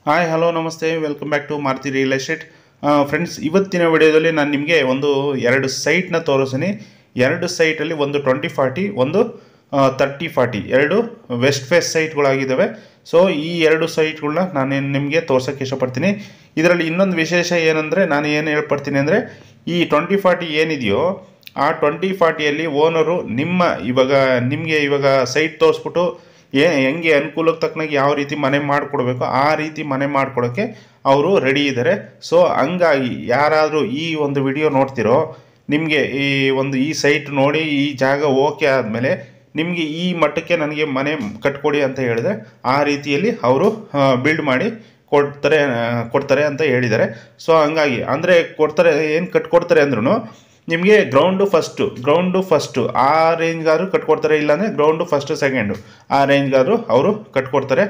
Hi hello ನಮಸ್ತೆ welcome back to Maruti real estate. Friends, ಇವತ್ತಿನ ವಿಡಿಯೋದಲ್ಲಿ ನಾನು ನಿಮಗೆ ಎರಡು ಸೈಟ್ನ ತೋರಿಸ್ತೀನಿ. ಎರಡು ಸೈಟಲ್ಲಿ ಒಂದು 2040 ಒಂದು 3040 ಎರಡು ವೆಸ್ಟ್ ಫೇಸ್ ಸೈಟ್ಗಳಾಗಿದ್ದಾವೆ. ಸೊ ಈ ಎರಡು ಸೈಟ್ಗಳನ್ನ ನಾನು ನಿಮಗೆ ತೋರ್ಸೋಕ್ಕೆ ಇಷ್ಟಪಡ್ತೀನಿ. ಇದರಲ್ಲಿ ಇನ್ನೊಂದು ವಿಶೇಷ ಏನಂದರೆ, ನಾನು ಏನು ಹೇಳ್ಪಡ್ತೀನಿ ಅಂದರೆ, ಈ 2040 ಏನಿದೆಯೋ ಆ 2040ಯಲ್ಲಿ ಓನರು ನಿಮಗೆ ಇವಾಗ ಸೈಟ್ ತೋರಿಸ್ಬಿಟ್ಟು ಹೆಂಗೆ ಅನುಕೂಲಕ್ಕೆ ತಕ್ಕನಾಗಿ ಯಾವ ರೀತಿ ಮನೆ ಮಾಡಿಕೊಡ್ಬೇಕು ಆ ರೀತಿ ಮನೆ ಮಾಡಿಕೊಡೋಕ್ಕೆ ಅವರು ರೆಡಿ ಇದ್ದಾರೆ. ಸೊ ಹಂಗಾಗಿ ಯಾರಾದರೂ ಈ ಒಂದು ವಿಡಿಯೋ ನೋಡ್ತಿರೋ, ನಿಮಗೆ ಈ ಸೈಟ್ ನೋಡಿ ಈ ಜಾಗ ಓಕೆ ಆದಮೇಲೆ ನಿಮಗೆ ಈ ಮಟ್ಟಕ್ಕೆ ನನಗೆ ಮನೆ ಕಟ್ಕೊಡಿ ಅಂತ ಹೇಳಿದ್ರೆ ಆ ರೀತಿಯಲ್ಲಿ ಅವರು ಬಿಲ್ಡ್ ಮಾಡಿ ಕೊಡ್ತಾರೆ ಅಂತ ಹೇಳಿದ್ದಾರೆ. ಸೊ ಹಂಗಾಗಿ ಅಂದರೆ ಕೊಡ್ತಾರೆ, ಏನು ಕಟ್ಕೊಡ್ತಾರೆ ಅಂದ್ರೂ ನಿಮಗೆ ಗ್ರೌಂಡು ಫಸ್ಟು ಆ ರೇಂಜ್ಗಾದ್ರು ಕಟ್ಕೊಡ್ತಾರೆ, ಇಲ್ಲಾಂದರೆ ಗ್ರೌಂಡು ಫಸ್ಟು ಸೆಕೆಂಡು ಆ ರೇಂಜ್ಗಾದ್ರು ಅವರು ಕಟ್ಕೊಡ್ತಾರೆ.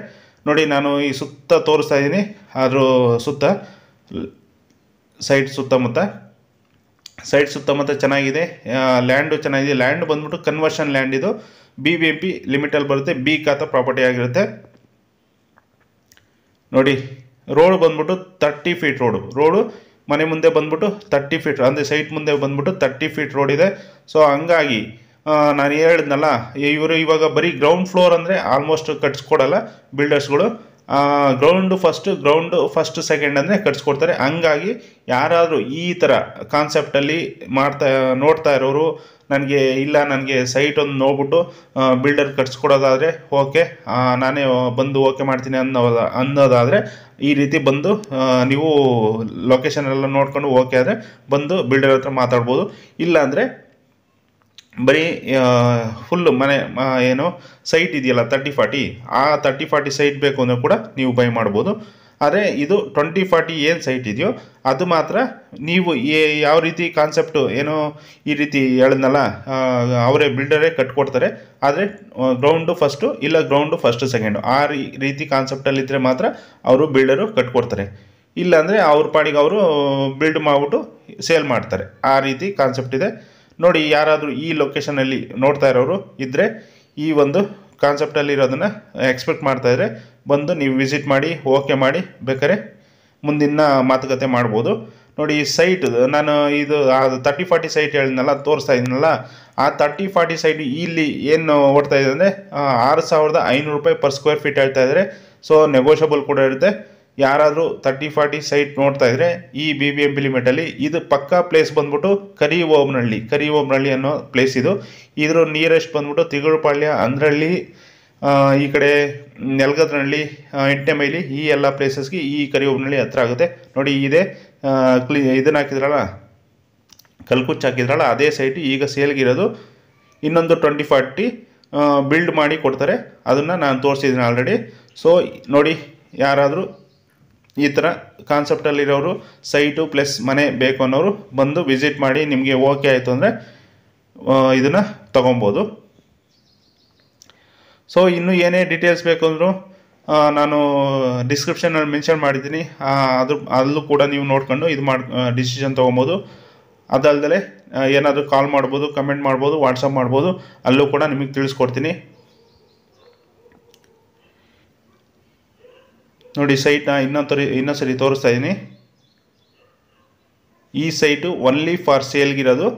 ನೋಡಿ, ನಾನು ಈ ಸುತ್ತ ತೋರಿಸ್ತಾ ಇದ್ದೀನಿ. ಅದ್ರ ಸುತ್ತ ಸೈಟ್ ಸುತ್ತಮುತ್ತ ಚೆನ್ನಾಗಿದೆ, ಲ್ಯಾಂಡು ಚೆನ್ನಾಗಿದೆ. ಲ್ಯಾಂಡ್ ಬಂದ್ಬಿಟ್ಟು ಕನ್ವರ್ಷನ್ ಲ್ಯಾಂಡ್, ಇದು BBMP ಲಿಮಿಟಲ್ಲಿ ಬರುತ್ತೆ, ಬಿ ಖಾತಾ ಪ್ರಾಪರ್ಟಿ ಆಗಿರುತ್ತೆ. ನೋಡಿ, ರೋಡ್ ಬಂದ್ಬಿಟ್ಟು 30 ಫೀಟ್ ರೋಡು ಮನೆ ಮುಂದೆ ಬಂದ್ಬಿಟ್ಟು 30 ಫೀಟ್, ಅಂದರೆ ಸೈಟ್ ಮುಂದೆ ಬಂದ್ಬಿಟ್ಟು 30 ಫೀಟ್ ರೋಡ್ ಇದೆ. ಸೊ ಹಂಗಾಗಿ ನಾನು ಹೇಳಿದ್ನಲ್ಲ, ಇವರು ಇವಾಗ ಬರೀ ಗ್ರೌಂಡ್ ಫ್ಲೋರ್ ಅಂದರೆ ಆಲ್ಮೋಸ್ಟ್ ಕಟ್ಸ್ಕೊಡಲ್ಲ ಬಿಲ್ಡರ್ಸ್ಗಳು. ಗ್ರೌಂಡು ಫಸ್ಟ್ ಸೆಕೆಂಡ್ ಅಂದರೆ ಕಟ್ಸ್ಕೊಡ್ತಾರೆ. ಹಂಗಾಗಿ ಯಾರಾದರೂ ಈ ಥರ ಕಾನ್ಸೆಪ್ಟಲ್ಲಿ ನೋಡ್ತಾ ಇರೋರು, ನನಗೆ ಸೈಟ್ ಒಂದು ನೋಡ್ಬಿಟ್ಟು ಬಿಲ್ಡರ್ ಕಟ್ಸ್ಕೊಡೋದಾದರೆ ಓಕೆ, ನಾನೇ ಬಂದು ಓಕೆ ಮಾಡ್ತೀನಿ ಅನ್ನೋದಾದರೆ ಈ ರೀತಿ ಬಂದು ನೀವು ಲೊಕೇಶನ್ ಎಲ್ಲ ನೋಡ್ಕೊಂಡು ಓಕೆ ಆದರೆ ಬಂದು ಬಿಲ್ಡರ್ ಹತ್ರ ಮಾತಾಡ್ಬೋದು. ಇಲ್ಲಾಂದರೆ ಬರೀ ಫುಲ್ಲು ಮನೆ ಏನು ಸೈಟ್ ಇದೆಯಲ್ಲ 3040, ಆ 3040 ಸೈಟ್ ಬೇಕು ಅಂದರೆ ಕೂಡ ನೀವು ಬೈ ಮಾಡ್ಬೋದು. ಆದರೆ ಇದು 2040 ಏನು ಸೈಟ್ ಇದೆಯೋ ಅದು ಮಾತ್ರ ನೀವು ಯಾವ ರೀತಿ ಕಾನ್ಸೆಪ್ಟು ಏನೋ ಈ ರೀತಿ ಹೇಳಿದ್ನಲ್ಲ, ಅವರೇ ಬಿಲ್ಡರೇ ಕಟ್ಕೊಡ್ತಾರೆ. ಆದರೆ ಗ್ರೌಂಡು ಫಸ್ಟು ಇಲ್ಲ ಗ್ರೌಂಡು ಫಸ್ಟು ಸೆಕೆಂಡು ಆ ರೀತಿ ಕಾನ್ಸೆಪ್ಟಲ್ಲಿದ್ದರೆ ಮಾತ್ರ ಅವರು ಬಿಲ್ಡರು ಕಟ್ಕೊಡ್ತಾರೆ. ಇಲ್ಲಾಂದರೆ ಅವ್ರ ಪಾಡಿಗೆ ಅವರು ಬಿಲ್ಡ್ ಮಾಡಿಬಿಟ್ಟು ಸೇಲ್ ಮಾಡ್ತಾರೆ. ಆ ರೀತಿ ಕಾನ್ಸೆಪ್ಟ್ ಇದೆ. ನೋಡಿ, ಯಾರಾದರೂ ಈ ಲೊಕೇಶನಲ್ಲಿ ನೋಡ್ತಾ ಇರೋರು ಇದ್ದರೆ, ಈ ಒಂದು ಕಾನ್ಸೆಪ್ಟಲ್ಲಿ ಇರೋದನ್ನು ಎಕ್ಸ್ಪೆಕ್ಟ್ ಮಾಡ್ತಾಯಿದ್ರೆ ಬಂದು ನೀವು ವಿಸಿಟ್ ಮಾಡಿ ಓಕೆ ಮಾಡಿ ಬೇಕಾದ್ರೆ ಮುಂದಿನ ಮಾತುಕತೆ ಮಾಡ್ಬೋದು. ನೋಡಿ, ಈ ಸೈಟ್ ನಾನು ಇದು 3040 ಸೈಟ್ ಹೇಳಿದ್ನಲ್ಲ, ತೋರಿಸ್ತಾ ಇದ್ದೀನಲ್ಲ, ಆ 3040 ಸೈಟ್ ಇಲ್ಲಿ ಏನು ಓಡ್ತಾ ಇದೆ ಅಂದರೆ 6,500 ರೂಪಾಯಿ ಪರ್ ಸ್ಕ್ವೇರ್ ಫೀಟ್ ಹೇಳ್ತಾ ಇದ್ದಾರೆ. ಸೊ ನೆಗೋಷಿಯಬಲ್ ಕೂಡ ಇರುತ್ತೆ. ಯಾರಾದರೂ 3040 ಸೈಟ್ ನೋಡ್ತಾ ಇದ್ರೆ ಈ BBMP ಲಿಮಿಟಲ್ಲಿ, ಇದು ಪಕ್ಕಾ ಪ್ಲೇಸ್ ಬಂದ್ಬಿಟ್ಟು ಕರಿಓಮ್ನಹಳ್ಳಿ ಅನ್ನೋ ಪ್ಲೇಸ್ ಇದು. ಇದ್ರ ನಿಯರೆಸ್ಟ್ ಬಂದ್ಬಿಟ್ಟು ತಿಗುಳುಪಾಳ್ಯ, ಅಂದ್ರಳ್ಳಿ, ಈ ಕಡೆ ನೆಲಗದ್ರಹಳ್ಳಿ, 8ನೇ ಮೈಲಿ, ಈ ಎಲ್ಲ ಪ್ಲೇಸಸ್ಗೆ ಈ ಕರಿಓಮ್ನಹಳ್ಳಿ ಹತ್ರ ಆಗುತ್ತೆ. ನೋಡಿ, ಇದೆ ಇದನ್ನು ಹಾಕಿದ್ರಲ್ಲ, ಕಲ್ಕುಚ್ಚು ಹಾಕಿದ್ರಲ್ಲ, ಅದೇ ಸೈಟ್ ಈಗ ಸೇಲ್ಗಿರೋದು. ಇನ್ನೊಂದು 2040 ಬಿಲ್ಡ್ ಮಾಡಿ ಕೊಡ್ತಾರೆ, ಅದನ್ನು ನಾನು ತೋರಿಸಿದ್ದೀನಿ ಆಲ್ರೆಡಿ. ಸೊ ನೋಡಿ, ಯಾರಾದರೂ ಈ ಥರ ಕಾನ್ಸೆಪ್ಟಲ್ಲಿರೋರು ಸೈಟು ಪ್ಲಸ್ ಮನೆ ಬೇಕು ಅನ್ನೋರು ಬಂದು ವಿಸಿಟ್ ಮಾಡಿ, ನಿಮಗೆ ಓಕೆ ಆಯಿತು ಅಂದರೆ ಇದನ್ನು ತೊಗೊಬೋದು. ಸೊ ಇನ್ನೂ ಏನೇ ಡೀಟೇಲ್ಸ್ ಬೇಕು ಅಂದರೂ ನಾನು ಡಿಸ್ಕ್ರಿಪ್ಷನಲ್ಲಿ ಮೆನ್ಷನ್ ಮಾಡಿದ್ದೀನಿ, ಅಲ್ಲೂ ಕೂಡ ನೀವು ನೋಡ್ಕೊಂಡು ಡಿಸಿಷನ್ ತೊಗೊಬೋದು. ಅದಲ್ಲದೆ ಏನಾದರೂ ಕಾಲ್ ಮಾಡ್ಬೋದು, ಕಮೆಂಟ್ ಮಾಡ್ಬೋದು, ವಾಟ್ಸಪ್ ಮಾಡ್ಬೋದು, ಅಲ್ಲೂ ಕೂಡ ನಿಮಗೆ ತಿಳಿಸ್ಕೊಡ್ತೀನಿ. ನೋಡಿ, ಸೈಟ್ನ ಇನ್ನೊಂದ್ಸರಿ ತೋರಿಸ್ತಾ ಇದ್ದೀನಿ. ಈ ಸೈಟು ಒನ್ಲಿ ಫಾರ್ ಸೇಲ್ಗಿರೋದು.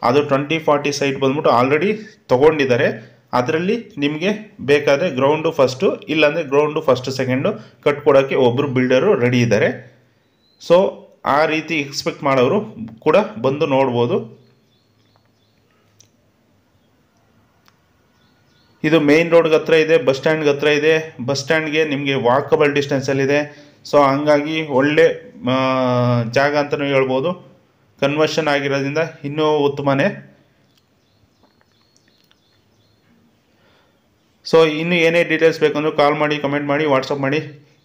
ಅದು 2040 ಸೈಟ್ ಬಂದ್ಬಿಟ್ಟು ಆಲ್ರೆಡಿ ತೊಗೊಂಡಿದ್ದಾರೆ. ಅದರಲ್ಲಿ ನಿಮಗೆ ಬೇಕಾದರೆ ಗ್ರೌಂಡು ಫಸ್ಟು ಇಲ್ಲಾಂದರೆ ಗ್ರೌಂಡು ಫಸ್ಟ್ ಸೆಕೆಂಡು ಕಟ್ಕೊಡೋಕ್ಕೆ ಒಬ್ಬರು ಬಿಲ್ಡರು ರೆಡಿ ಇದ್ದಾರೆ. ಸೊ ಆ ರೀತಿ ಎಕ್ಸ್ಪೆಕ್ಟ್ ಮಾಡೋರು ಕೂಡ ಬಂದು ನೋಡ್ಬೋದು. ಇದು ಮೇಯ್ನ್ ರೋಡ್ಗೆ ಹತ್ರ ಇದೆ, ಬಸ್ ಸ್ಟ್ಯಾಂಡ್ಗೆ ಹತ್ರ ಇದೆ. ಬಸ್ ಸ್ಟ್ಯಾಂಡ್ಗೆ ನಿಮಗೆ ವಾಕಬಲ್ ಡಿಸ್ಟೆನ್ಸಲ್ಲಿದೆ. ಸೊ ಹಂಗಾಗಿ ಒಳ್ಳೆ ಜಾಗ ಅಂತಲೂ ಹೇಳ್ಬೋದು. ಕನ್ವರ್ಷನ್ ಆಗಿರೋದ್ರಿಂದ ಇನ್ನೂ ಉತ್ತಮನೇ. ಸೊ ಇನ್ನೂ ಏನೇ ಡೀಟೇಲ್ಸ್ ಬೇಕಂದ್ರೂ ಕಾಲ್ ಮಾಡಿ, ಕಮೆಂಟ್ ಮಾಡಿ, ವಾಟ್ಸಪ್ ಮಾಡಿ.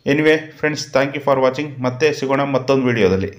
Anyway friends, thank you for watching. ಮತ್ತೆ ಸಿಗೋಣ ಮತ್ತೊಂದು ವಿಡಿಯೋದಲ್ಲಿ.